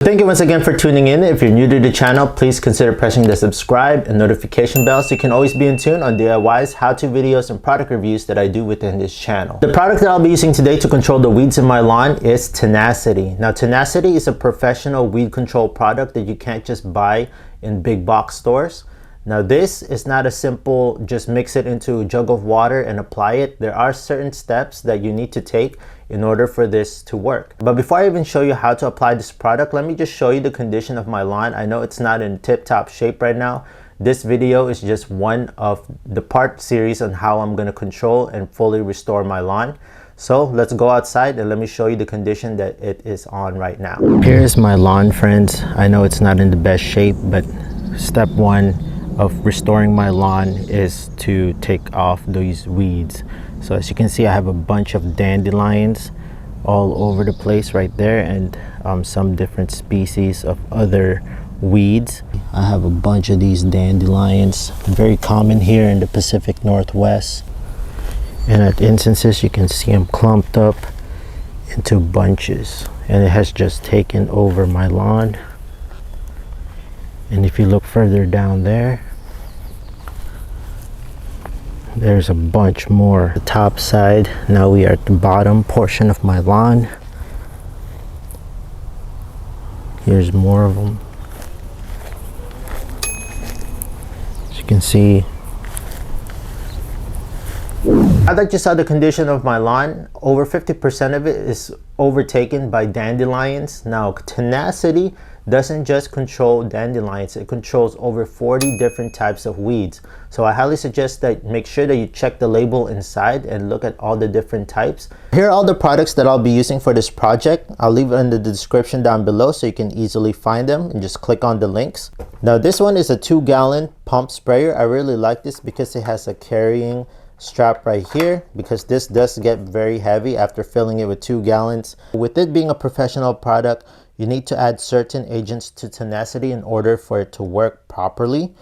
Thank you once again for tuning in. If you're new to the channel, please consider pressing the subscribe and notification bell so you can always be in tune on DIYs, how-to videos, and product reviews that I do within this channel. The product that I'll be using today to control the weeds in my lawn is Tenacity. Now, Tenacity is a professional weed control product that you can't just buy in big box stores. Now, this is not a simple just mix it into a jug of water and apply it. There are certain steps that you need to take in order for this to work. But before I even show you how to apply this product, let me just show you the condition of my lawn. I know it's not in tip-top shape right now. This video is just one of the part series on how I'm going to control and fully restore my lawn. So let's go outside and let me show you the condition that it is on right now. Here's my lawn, friends. I know it's not in the best shape, but step one of restoring my lawn is to take off these weeds. So as you can see, I have a bunch of dandelions all over the place right there, and some different species of other weeds. I have a bunch of these dandelions, very common here in the Pacific Northwest, and at instances you can see them clumped up into bunches, and it has just taken over my lawn. And if you look further down there, there's a bunch more. The top side, now we are at the bottom portion of my lawn. Here's more of them. As you can see, now that you saw the condition of my lawn, over 50% of it is overtaken by dandelions. Now, Tenacity doesn't just control dandelions, it controls over 40 different types of weeds. So I highly suggest that make sure that you check the label inside and look at all the different types. Here are all the products that I'll be using for this project. I'll leave it in the description down below so you can easily find them and just click on the links. Now, this one is a 2-gallon pump sprayer. I really like this because it has a carrying strap right here, because this does get very heavy after filling it with 2 gallons. With it being a professional product, you need to add certain agents to Tenacity in order for it to work properly.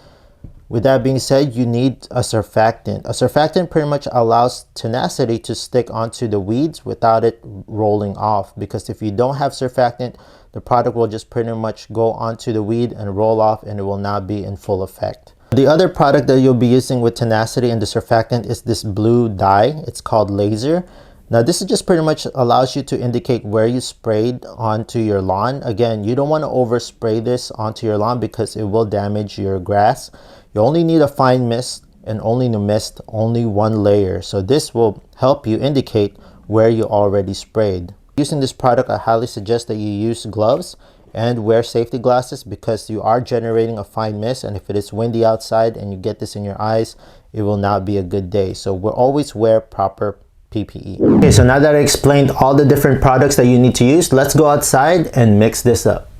With that being said, you need a surfactant. A surfactant pretty much allows Tenacity to stick onto the weeds without it rolling off, because if you don't have surfactant, the product will just pretty much go onto the weed and roll off, and it will not be in full effect. The other product that you'll be using with Tenacity and the surfactant is this blue dye. It's called Laser. Now, this is just pretty much allows you to indicate where you sprayed onto your lawn. Again, you don't want to overspray this onto your lawn because it will damage your grass. You only need a fine mist, and only to mist only one layer. So this will help you indicate where you already sprayed. Using this product, I highly suggest that you use gloves and wear safety glasses, because you are generating a fine mist, and if it is windy outside and you get this in your eyes, it will not be a good day. So we'll always wear proper PPE. Okay, so now that I explained all the different products that you need to use, let's go outside and mix this up.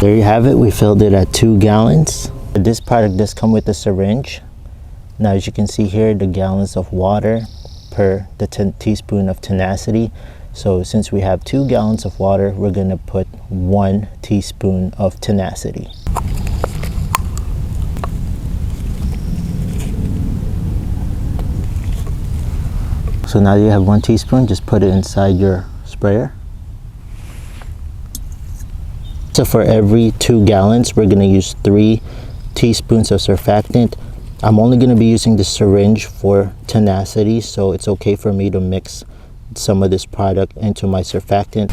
There you have it. We filled it at 2 gallons. This product does come with a syringe. Now, as you can see here, the gallons of water per the teaspoon of Tenacity. So since we have 2 gallons of water, we're going to put 1 teaspoon of Tenacity. So now you have 1 teaspoon, just put it inside your sprayer. So for every 2 gallons, we're going to use 3 teaspoons of surfactant. I'm only going to be using the syringe for Tenacity, so it's okay for me to mix some of this product into my surfactant.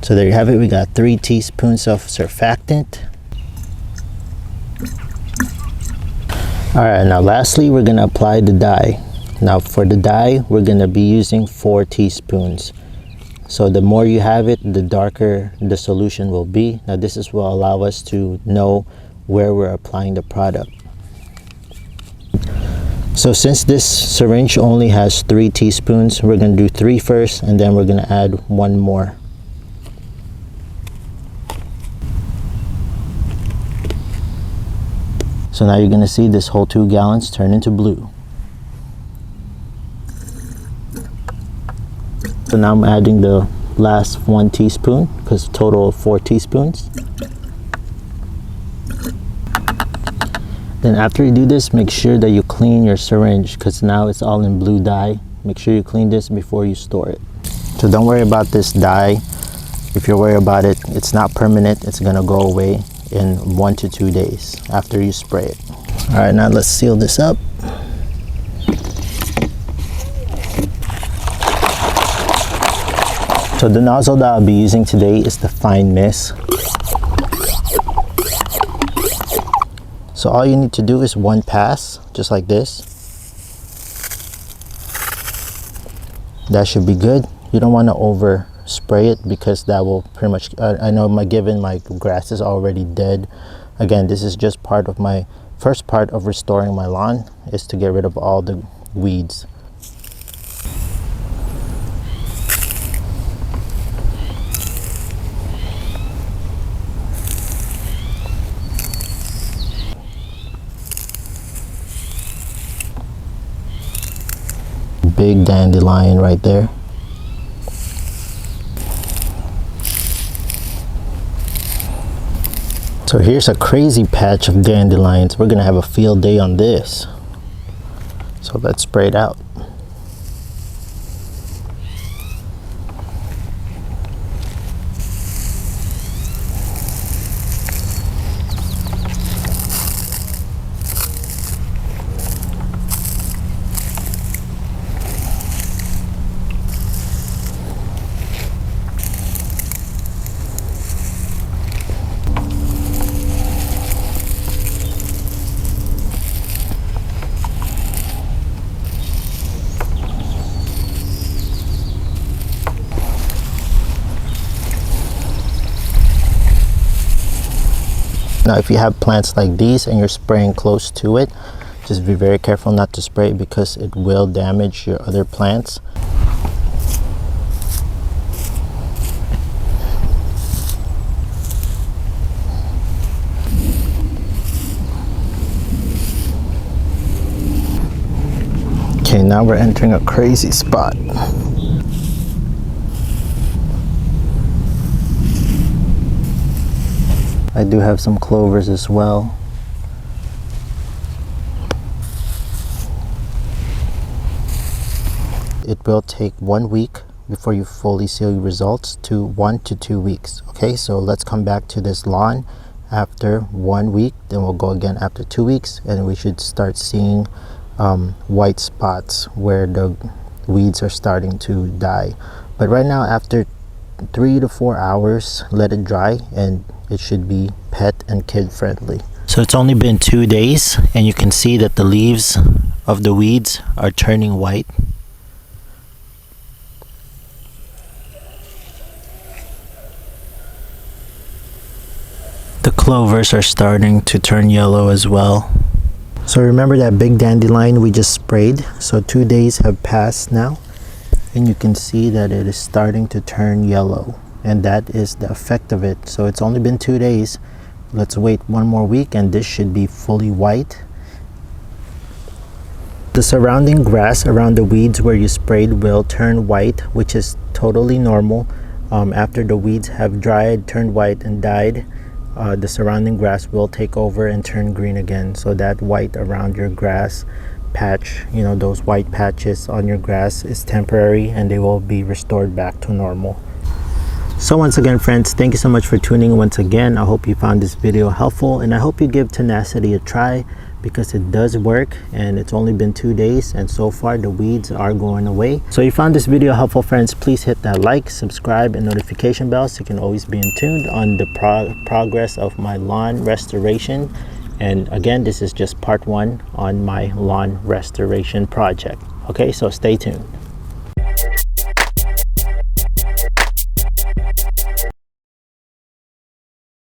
So there you have it. We got 3 teaspoons of surfactant. Alright, now lastly, we're going to apply the dye. Now for the dye, we're going to be using 4 teaspoons. So the more you have it, the darker the solution will be. Now this is what will allow us to know where we're applying the product. So since this syringe only has 3 teaspoons, we're going to do 3 first, and then we're going to add 1 more. So now you're going to see this whole 2 gallons turn into blue. So now I'm adding the last 1 teaspoon because total of 4 teaspoons. Then after you do this, make sure that you clean your syringe because now it's all in blue dye. Make sure you clean this before you store it. So don't worry about this dye. If you're worried about it, it's not permanent. It's gonna go away in 1 to 2 days after you spray it. All right, now let's seal this up. So the nozzle that I'll be using today is the Fine Mist. So all you need to do is 1 pass, just like this. That should be good. You don't want to over spray it because that will pretty much, I know my grass is already dead. Again, this is just part of my first part of restoring my lawn, is to get rid of all the weeds. Big dandelion right there. So here's a crazy patch of dandelions. We're gonna have a field day on this. So let's spray it out. Now if you have plants like these and you're spraying close to it, just be very careful not to spray it because it will damage your other plants. Okay, now we're entering a crazy spot. I do have some clovers as well. It will take 1 week before you fully see results, to 1 to 2 weeks. Okay, so let's come back to this lawn after 1 week, then we'll go again after 2 weeks, and we should start seeing white spots where the weeds are starting to die. But right now, after 3 to 4 hours, let it dry, and it should be pet and kid friendly. So it's only been 2 days and you can see that the leaves of the weeds are turning white. The clovers are starting to turn yellow as well. So remember that big dandelion we just sprayed? So 2 days have passed now and you can see that it is starting to turn yellow. And that is the effect of it. So it's only been 2 days. Let's wait 1 more week and this should be fully white. The surrounding grass around the weeds where you sprayed will turn white, which is totally normal. After the weeds have dried, turned white and died, the surrounding grass will take over and turn green again. So that white around your grass patch, you know, those white patches on your grass is temporary and they will be restored back to normal. So once again, friends, thank you so much for tuning in once again. I hope you found this video helpful and I hope you give Tenacity a try because it does work, and it's only been 2 days and so far the weeds are going away. So if you found this video helpful, friends, please hit that like, subscribe and notification bell so you can always be in tune on the progress of my lawn restoration. And again, this is just part 1 on my lawn restoration project. Okay, so stay tuned.